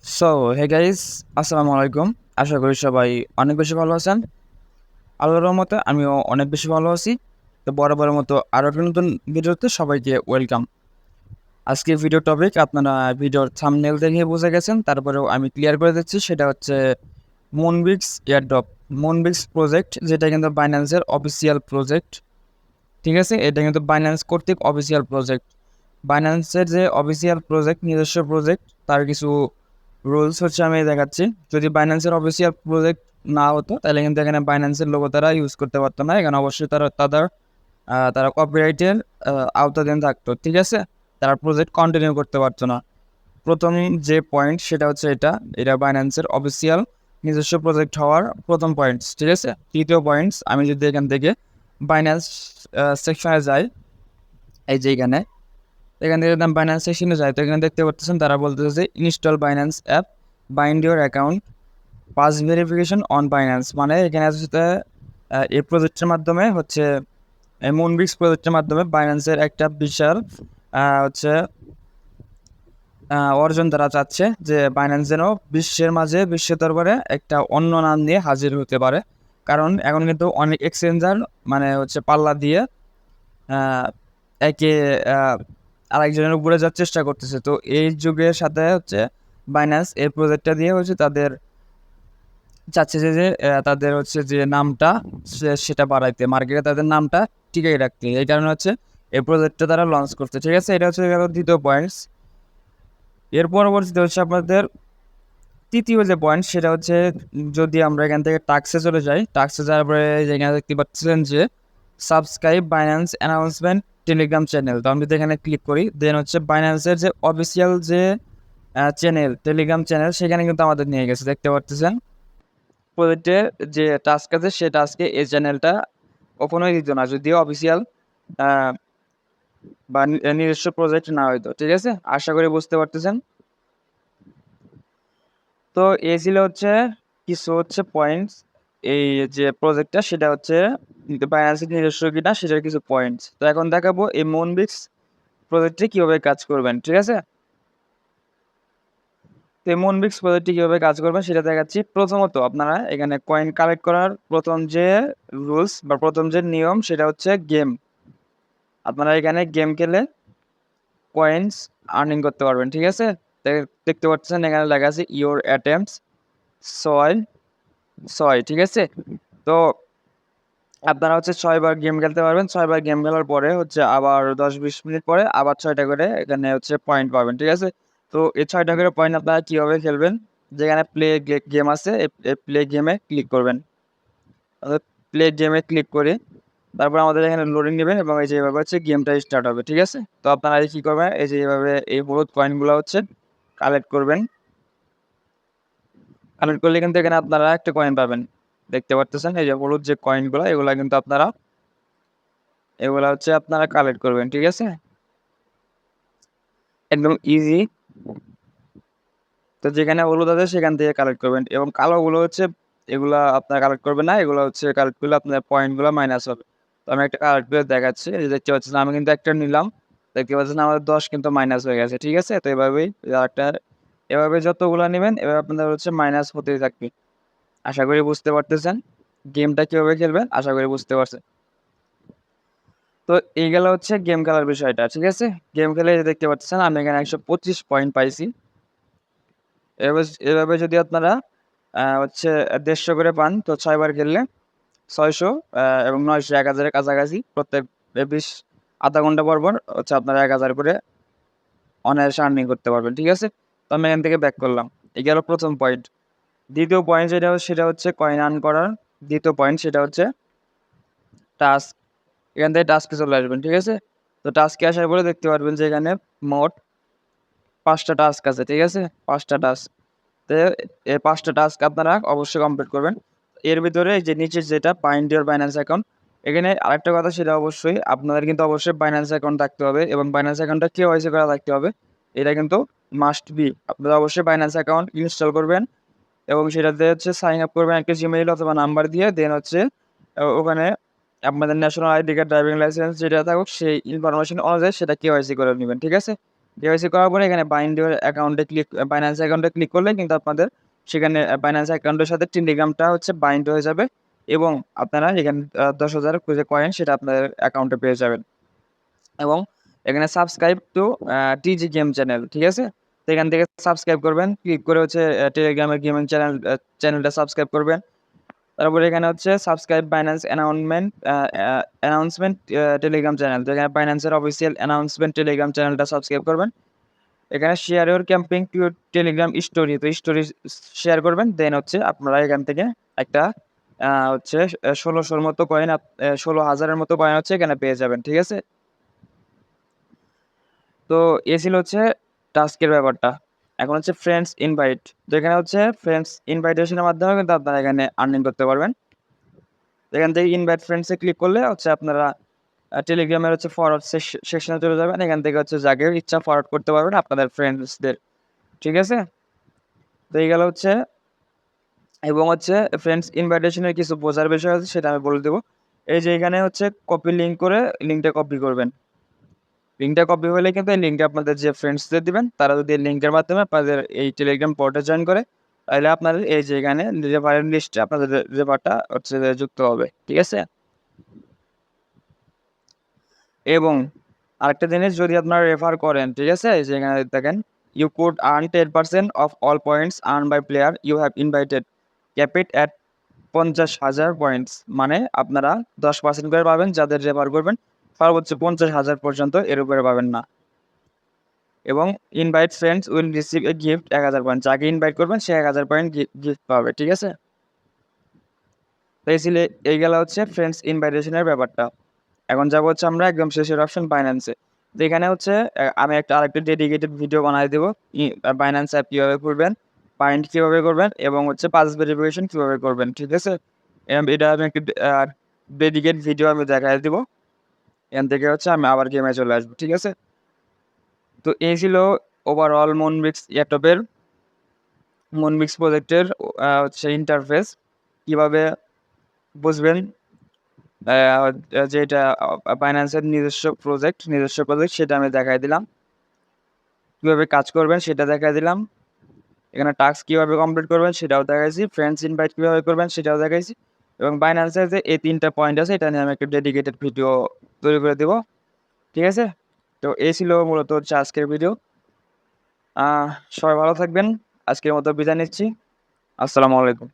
So hey guys, আসসালামু আলাইকুম। আশা করি সবাই অনেক বেশি ভালো আছেন। আল্লাহর রহমতে আমিও অনেক বেশি ভালো আছি। তো বরাবরের মতো আরও একটা নতুন ভিডিওতে সবাইকে ওয়েলকাম। আজকে ভিডিও টপিক আপনারা ভিডিওর থাম্বনেল দেখে বুঝে গেছেন, তারপরেও আমি ক্লিয়ার করে দিচ্ছি। সেটা হচ্ছে মুনবিক্স এয়ারড্রপ। মুনবিক্স প্রজেক্ট, যেটা কিন্তু বাইন্যান্সের অফিসিয়াল প্রজেক্ট। ঠিক আছে, এটা কিন্তু বাইন্যান্স কর্তৃক অফিসিয়াল প্রজেক্ট। বাইন্যান্সের যে অফিসিয়াল প্রজেক্ট, নিজস্ব প্রজেক্ট, তার কিছু রুলস হচ্ছে আমি দেখাচ্ছি। যদি বাইন্যান্সের অফিসিয়াল প্রজেক্ট না হতো তাহলে কিন্তু এখানে বাইন্যান্সের লোগো তারা ইউজ করতে পারতো না। এখানে অবশ্যই তারা কপিরাইটের আওতাধীন থাকতো। ঠিক আছে, তারা প্রজেক্ট কন্টিনিউ করতে পারতো না। প্রথম যে পয়েন্ট সেটা হচ্ছে এটা বাইন্যান্সের অফিসিয়াল নিজস্ব প্রজেক্ট হওয়ার প্রথম পয়েন্টস। ঠিক আছে, তৃতীয় পয়েন্টস, আমি যদি এখান থেকে বাইন্যান্স সেকশনে যাই, এই যে এখান থেকে বাইন্যান্স সেকশনে যায়, তো এখানে দেখতে পাচ্ছেন তারা বলতেছে যে install Binance app, bind your account, pass verification on Binance. মানে এখানে হচ্ছে এই প্রজেক্টের মাধ্যমে হচ্ছে মুনবিক্স প্রজেক্টের মাধ্যমে বাইন্যান্সের একটা বিশাল হচ্ছে অর্জন তারা চাচ্ছে, যে বাইন্যান্স যেন বিশ্বের মাঝে, বিশ্ব দরবারে একটা অন্য নাম নিয়ে হাজির হতে পারে। কারণ এখন কিন্তু অনেক এক্সচেঞ্জার মানে হচ্ছে পাল্লা দিয়ে আহ, একে আরেকজনের উপরে যাওয়ার চেষ্টা করতেছে। তো এই যুগের সাথে হচ্ছে বাইন্যান্স এই প্রজেক্টটা দিয়ে হচ্ছে তাদের চাচ্ছে যে তাদের হচ্ছে যে নামটা সেটা বাড়াইতে, মার্কেটে তাদের নামটা টিকিয়ে রাখতে। এই কারণে হচ্ছে এই প্রজেক্টটা তারা লঞ্চ করতে। ঠিক আছে, এটা হচ্ছে গেল দ্বিতীয় পয়েন্টস। এর পরবর্তীতে হচ্ছে আপনাদের তৃতীয় যে পয়েন্ট, সেটা হচ্ছে যদি আমরা এখান থেকে টাক্সে চলে যাই, টাক্সে যাওয়ার পরে যেখানে দেখতে পাচ্ছিলেন যে subscribe Binance announcement Telegram channel, তো আমি যদি এখানে ক্লিক করি, দেন হচ্ছে বাইন্যান্সের যে অফিসিয়াল যে চ্যানেল, টেলিগ্রাম চ্যানেল, সেখানে কিন্তু আমাদের নিয়ে গেছে। দেখতে পাচ্ছেন প্রজেক্টের যে টাস্ক আছে সে টাস্কে এই চ্যানেলটা কখনোই দিত না, যদিও অফিসিয়াল বা নিজস্ব প্রজেক্ট না হয়তো। ঠিক আছে, আশা করি বুঝতে পারতেছেন। তো এই ছিল হচ্ছে কিছু হচ্ছে পয়েন্টস, এই যে প্রজেক্টটা সেটা হচ্ছে বাইন্যান্সের নিজস্ব কিনা সেটার কিছু পয়েন্টস। তো এখন দেখাবো এই মুনবিক্স প্রজেক্টে কীভাবে কাজ করবেন। ঠিক আছে, তো এই মুনবিক্স প্রজেক্টটি কীভাবে কাজ করবেন সেটা দেখাচ্ছি। প্রথমত আপনারা এখানে কয়েন কালেক্ট করার প্রথম যে রুলস বা প্রথম যে নিয়ম সেটা হচ্ছে গেম। আপনারা এখানে গেম খেলে কয়েন্স আর্নিং করতে পারবেন। ঠিক আছে, দেখতে পাচ্ছেন এখানে লেখা আছে ইওর অ্যাটেম্পটস ছয় ছয়। ঠিক আছে, তো আপনারা হচ্ছে 6বার গেম খেলতে পারবেন। 6বার গেম খেলার পরে হচ্ছে আবার 10-20 মিনিট পরে আবার 6টা করে এখানে হচ্ছে পয়েন্ট পাবেন। ঠিক আছে, তো এই 6টা করে পয়েন্ট আপনারা কীভাবে খেলবেন, যেখানে প্লে গেম আছে এই প্লে গেমে ক্লিক করবেন। প্লে গেমে ক্লিক করে তারপর আমাদের এখানে লোডিং নেবেন এবং এই যে এভাবে হচ্ছে গেমটা স্টার্ট হবে। ঠিক আছে, তো আপনারা কী করবেন, এই যে এইভাবে এই হলুদ কয়েনগুলো হচ্ছে কালেক্ট করবেন। কালেক্ট করলে কিন্তু এখানে আপনারা একটা কয়েন পাবেন। দেখতে পারতেছেন এই যে হলুদ যে কয়েনগুলো, এগুলো কিন্তু এগুলা হচ্ছে আপনারা কালেক্ট করবেন। ঠিক আছে, একদম ইজি। তো যেখানে হলুদ আছে সেখান থেকে কালেক্ট করবেন, এবং কালোগুলো হচ্ছে এগুলা আপনারা কালেক্ট করবেন না, এগুলো হচ্ছে কালেক্ট করলে আপনার পয়েন্টগুলো মাইনাস হবে। তো আমি একটা কালেক্ট করে দেখাচ্ছি। এই যে দেখতে পাচ্ছেন আমি কিন্তু একটা নিলাম, দেখতে পাচ্ছেন আমাদের 10 কিন্তু মাইনাস হয়ে গেছে। ঠিক আছে, তো এভাবেই একটা এভাবে যতগুলো নেবেন এভাবে আপনাদের হচ্ছে মাইনাস হতেই থাকবে। আশা করি বুঝতে পারতেছেন গেমটা কীভাবে খেলবেন, আশা করি বুঝতে পারছেন। তো এই গেল হচ্ছে গেম খেলার বিষয়টা। ঠিক আছে, গেম খেলে দেখতে পাচ্ছেন আমি এখানে 125 পয়েন্ট পাইছি। এভাবে যদি আপনারা হচ্ছে 150 করে পান, তো 6বার খেললে 600 এবং 900 1000 এর কাছাকাছি প্রত্যেক 20 আধা ঘন্টা পর পর হচ্ছে আপনারা 1000 করে অনায়াসে আর্নিং করতে পারবেন। ঠিক আছে, তো আমি এখান থেকে ব্যাক করলাম। এই গেল প্রথম পয়েন্ট। দ্বিতীয় পয়েন্ট সেটা হচ্ছে কয়েন আর্ন করার দ্বিতীয় পয়েন্ট, সেটা হচ্ছে টাস্ক। এখান থেকে টাস্কে চলে আসবেন। ঠিক আছে, তো টাস্কে আসার পরে দেখতে পারবেন যে এখানে মোট 5টা টাস্ক আছে। ঠিক আছে, 5টা টাস্ক। তো এই 5টা টাস্ক আপনারা অবশ্যই কমপ্লিট করবেন। এর ভিতরে এই যে নিচের যেটা বাইন্ড ইওর বাইন্যান্স অ্যাকাউন্ট, এখানে আরেকটা কথা, সেটা অবশ্যই আপনাদের কিন্তু অবশ্যই বাইন্যান্স অ্যাকাউন্ট থাকতে হবে এবং বাইন্যান্স অ্যাকাউন্টটা কেওয়াইসি করা থাকতে হবে। এটা কিন্তু মাস্ট বি। আপনারা অবশ্যই বাইন্যান্স অ্যাকাউন্ট ইনস্টল করবেন এবং সেটাতে হচ্ছে সাইন আপ করবেন একটা জিমেইল অথবা নাম্বার দিয়ে। দেন হচ্ছে ওখানে আপনাদের national ID card, driving licence যেটা থাকুক সেই ইনফরমেশন অনুযায়ী সেটা কেওয়াইসি করে নেবেন। ঠিক আছে, কেওয়াইসি করার পরে এখানে বাইন্যান্স অ্যাকাউন্টে ক্লিক করলে কিন্তু আপনাদের সেখানে বাইন্যান্স অ্যাকাউন্টের সাথে টেলিগ্রামটা হচ্ছে বাইন্ড হয়ে যাবে এবং আপনারা এখানে 10,000 যে কয়েন সেটা আপনাদের অ্যাকাউন্টে পেয়ে যাবেন। এবং এখানে সাবস্ক্রাইব টু টিজি গেম চ্যানেল, ঠিক আছে? তো এখান থেকে সাবস্ক্রাইব করবেন, ক্লিক করে হচ্ছে টেলিগ্রামের গেমিং চ্যানেলটা সাবস্ক্রাইব করবেন। তারপরে এখানে হচ্ছে subscribe Binance announcement Telegram channel, তো এখানে বাইন্যান্সের অফিসিয়াল অ্যানাউন্সমেন্ট টেলিগ্রাম চ্যানেলটা সাবস্ক্রাইব করবেন। এখানে share your camping two Telegram story, তো স্টোরি শেয়ার করবেন। দেন হচ্ছে আপনারা এখান থেকে একটা হচ্ছে 1600-র মতো কয়েন 16,000-এর মতো কয়েন হচ্ছে এখানে পেয়ে যাবেন, ঠিক আছে? তো এ ছিল হচ্ছে টাস্কের ব্যাপারটা। এখন হচ্ছে ফ্রেন্ডস ইনভাইট, তো এখানে হচ্ছে ফ্রেন্ডস ইনভাইটেশনের মাধ্যমে কিন্তু আপনারা এখানে আর্নিং করতে পারবেন। এখান থেকে ইনভাইট ফ্রেন্ডসে ক্লিক করলে হচ্ছে আপনারা টেলিগ্রামের হচ্ছে ফরওয়ার্ড সেকশনে চলে যাবেন। এখান থেকে হচ্ছে যাকে ইচ্ছা ফরওয়ার্ড করতে পারবেন আপনাদের ফ্রেন্ডসদের, ঠিক আছে? তো এই গেল হচ্ছে, এবং হচ্ছে ফ্রেন্ডস ইনভাইটেশনের কিছু বোঝার বিষয় আছে সেটা আমি বলে দেবো। এই যে এখানে হচ্ছে কপি লিঙ্ক করে লিঙ্কটা কপি করবেন। লিঙ্কটা কপি হলে কিন্তু এই লিঙ্কটা আপনাদের যে ফ্রেন্ডসদের দিবেন, তারা যদি এই লিঙ্কের মাধ্যমে আপনাদের এই টেলিগ্রাম পোর্টে জয়েন করে, তাহলে আপনাদের এই যে এখানে রেফারেল লিস্টে আপনাদের রেফারটা হচ্ছে যে যুক্ত হবে, ঠিক আছে? এবং আরেকটা জিনিস, যদি আপনারা রেফার করেন, ঠিক আছে, এই যে এখানে দেখেন, you could earn 10% of all points earn by player you have invited, cap it at 50,000 points. মানে আপনারা 10% করে পাবেন যাদের রেফার করবেন, সর্বোচ্চ 50,000 পর্যন্ত, এর উপরে পাবেন না। এবং invite friends will receive a gift 1,000 point, যাকে ইনভাইট করবেন সে 1,000 পয়েন্ট গিফট পাবে, ঠিক আছে? তো এই গেল হচ্ছে ফ্রেন্ডস ইনভাইটেশনের ব্যাপারটা। এখন যাবো হচ্ছে আমরা একদম শেষের অপশন বাইন্যান্সে। তো এখানে হচ্ছে আমি আরেকটা ডেডিকেটেড ভিডিও বানিয়ে দেবো বাইন্যান্স অ্যাপ কীভাবে করবেন, বাইন্ড কীভাবে করবেন এবং হচ্ছে পাস ভেরিফিকেশন কীভাবে করবেন, ঠিক আছে? এটা আমি একটা ডেডিকেট ভিডিও আমি দেখাই দেবো। এখান থেকে হচ্ছে আমি আবার গেমে চলে আসবো, ঠিক আছে? তো এই ছিল ওভারঅল মুনবিক্স প্রজেক্টের হচ্ছে ইন্টারফেস। কীভাবে বুঝবেন যে এটা বাইন্যান্সের নিজস্ব প্রজেক্ট সেটা আমি দেখাই দিলাম। কীভাবে কাজ করবেন সেটা দেখাই দিলাম। এখানে টাস্ক কীভাবে কমপ্লিট করবেন সেটাও দেখাইছি। ফ্রেন্ডস ইনভাইট কীভাবে করবেন সেটাও দেখাইছি। এবং বাইন্যান্সের যে এই 3টা পয়েন্ট আছে এটা নিয়ে আমি একটা ডেডিকেটেড ভিডিও তৈরি করে দেবো, ঠিক আছে? তো এই ছিল মূলত হচ্ছে আজকের ভিডিও। সবাই ভালো থাকবেন। আজকের মতো বিদায় নিচ্ছি। আসসালামু আলাইকুম।